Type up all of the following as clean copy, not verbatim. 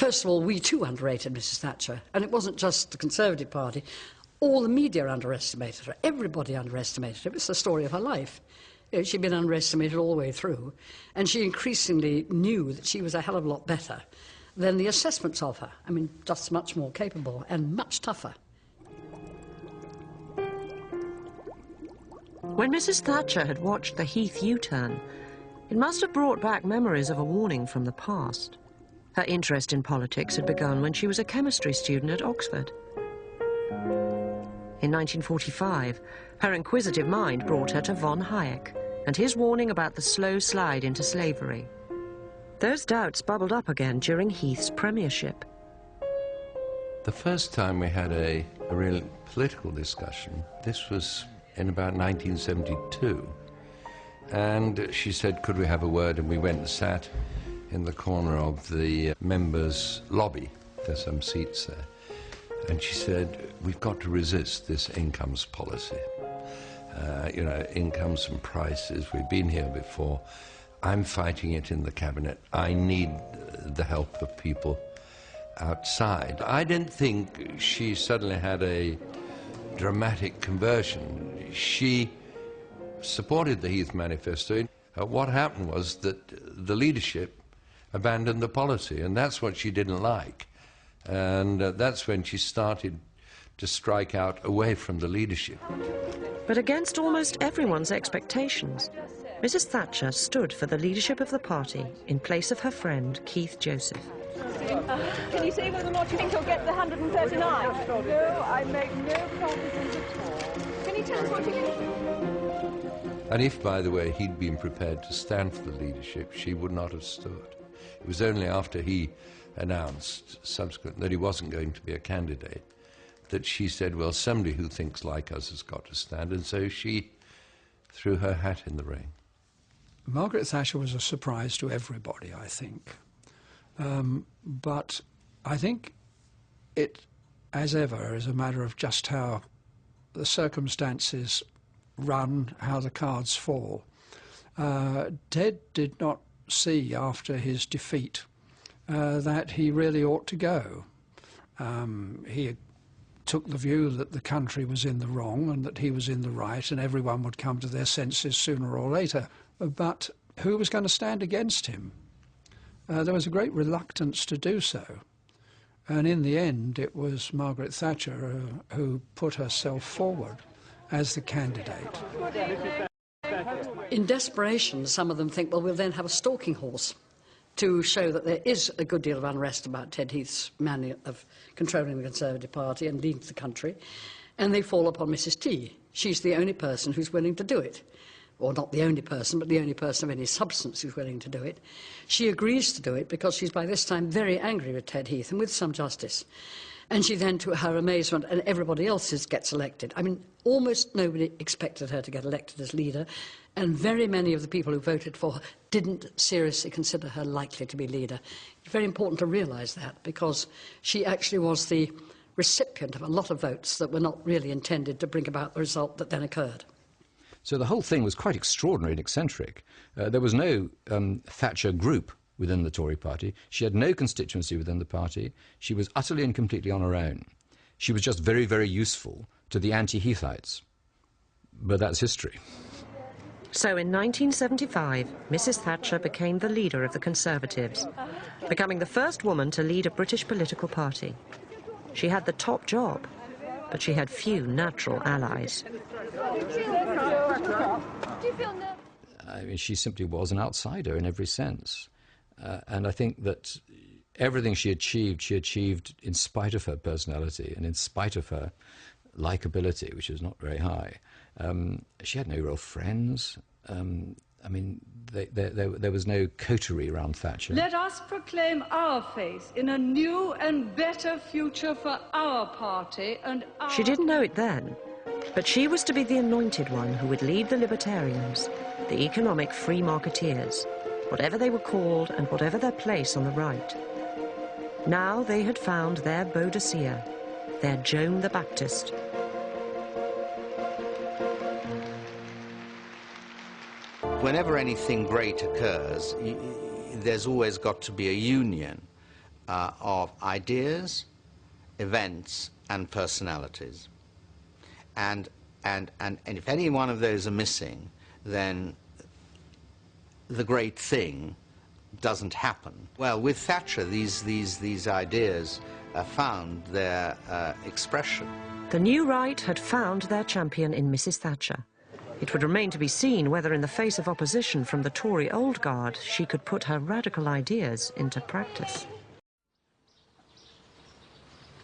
First of all, we too underrated Mrs. Thatcher, and it wasn't just the Conservative Party. All the media underestimated her. Everybody underestimated her. It was the story of her life. You know, she'd been underestimated all the way through, and she increasingly knew that she was a hell of a lot better than the assessments of her. I mean, just much more capable and much tougher. When Mrs. Thatcher had watched the Heath U-turn, it must have brought back memories of a warning from the past. Her interest in politics had begun when she was a chemistry student at Oxford. In 1945, her inquisitive mind brought her to von Hayek and his warning about the slow slide into slavery. Those doubts bubbled up again during Heath's premiership. The first time we had a real political discussion, this was in about 1972. And she said, could we have a word? And we went and sat in the corner of the members' lobby. There's some seats there. And she said, we've got to resist this incomes policy. You know, incomes and prices. We've been here before. I'm fighting it in the cabinet. I need the help of people outside. I didn't think she suddenly had a dramatic conversion. She supported the Heath Manifesto. What happened was that the leadership abandoned the policy, and that's what she didn't like. And that's when she started to strike out away from the leadership. But against almost everyone's expectations, Mrs. Thatcher stood for the leadership of the party in place of her friend Keith Joseph. Can you say whether or not you think you'll get the 139? No, I make no promises at all. Can you tell us what you think? And if, by the way, he'd been prepared to stand for the leadership, she would not have stood. It was only after he announced subsequently that he wasn't going to be a candidate that she said, well, somebody who thinks like us has got to stand, and so she threw her hat in the ring. Margaret Thatcher was a surprise to everybody, I think. But I think it, as ever, is a matter of just how the circumstances run, how the cards fall. Ted did not see after his defeat that he really ought to go. He took the view that the country was in the wrong and that he was in the right, and everyone would come to their senses sooner or later. But who was going to stand against him? There was a great reluctance to do so. And in the end, it was Margaret Thatcher who put herself forward as the candidate. In desperation, some of them think, well, we'll then have a stalking horse to show that there is a good deal of unrest about Ted Heath's manner of controlling the Conservative Party and leading the country, and they fall upon Mrs. T. She's the only person who's willing to do it. Or not the only person, but the only person of any substance who's willing to do it. She agrees to do it because she's by this time very angry with Ted Heath, and with some justice. And she then, to her amazement, and everybody else's, gets elected. I mean, almost nobody expected her to get elected as leader, and very many of the people who voted for her didn't seriously consider her likely to be leader. It's very important to realise that, because she actually was the recipient of a lot of votes that were not really intended to bring about the result that then occurred. So the whole thing was quite extraordinary and eccentric. There was no Thatcher group within the Tory party. She had no constituency within the party. She was utterly and completely on her own. She was just very, very useful to the anti-Heathites. But that's history. So in 1975, Mrs. Thatcher became the leader of the Conservatives, becoming the first woman to lead a British political party. She had the top job, but she had few natural allies. I mean, she simply was an outsider in every sense. And I think that everything she achieved in spite of her personality and in spite of her likability, which is not very high. She had no real friends. I mean, there was no coterie around Thatcher. Let us proclaim our faith in a new and better future for our party and our... She didn't know it then, but she was to be the anointed one who would lead the libertarians, the economic free marketeers, whatever they were called and whatever their place on the right. Now they had found their Boadicea, their Joan the Baptist. Whenever anything great occurs, there's always got to be a union. of ideas, events, and personalities. And if any one of those are missing, then the great thing doesn't happen. Well, with Thatcher, these ideas found their expression. The new right had found their champion in Mrs. Thatcher. It would remain to be seen whether, in the face of opposition from the Tory old guard, she could put her radical ideas into practice.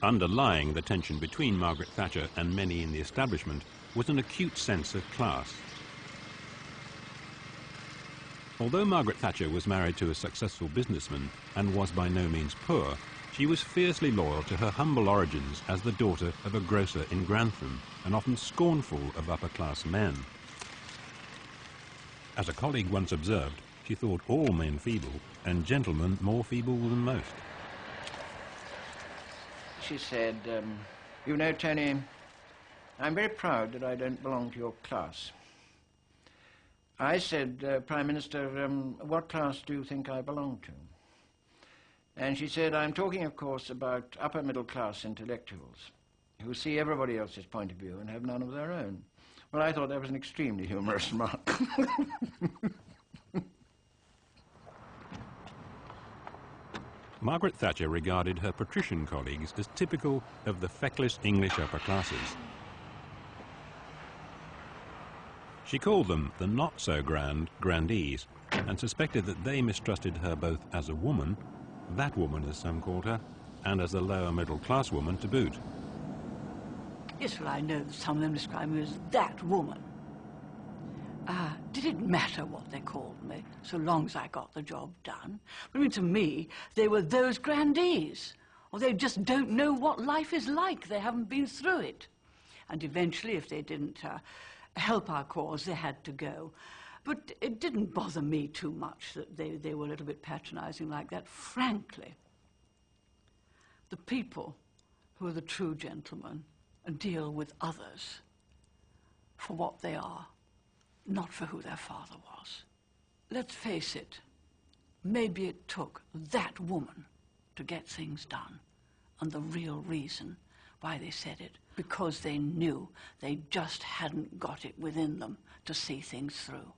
Underlying the tension between Margaret Thatcher and many in the establishment was an acute sense of class. Although Margaret Thatcher was married to a successful businessman and was by no means poor, she was fiercely loyal to her humble origins as the daughter of a grocer in Grantham, and often scornful of upper-class men. As a colleague once observed, she thought all men feeble, and gentlemen more feeble than most. She said, you know, Tony, I'm very proud that I don't belong to your class. I said, Prime Minister, what class do you think I belong to? And she said, I'm talking, of course, about upper middle class intellectuals who see everybody else's point of view and have none of their own. Well, I thought that was an extremely humorous remark. Margaret Thatcher regarded her patrician colleagues as typical of the feckless English upper classes. She called them the not-so-grand grandees, and suspected that they mistrusted her both as a woman, that woman as some called her, and as a lower middle-class woman to boot. Yes, well, I know that some of them describe me as that woman. Did it matter what they called me, so long as I got the job done? But I mean, to me, they were those grandees, or they just don't know what life is like. They haven't been through it. And eventually, if they didn't help our cause, they had to go. But it didn't bother me too much that they were a little bit patronizing like that. Frankly, the people who are the true gentlemen deal with others for what they are, not for who their father was. Let's face it, maybe it took that woman to get things done, and the real reason why they said it, because they knew they just hadn't got it within them to see things through.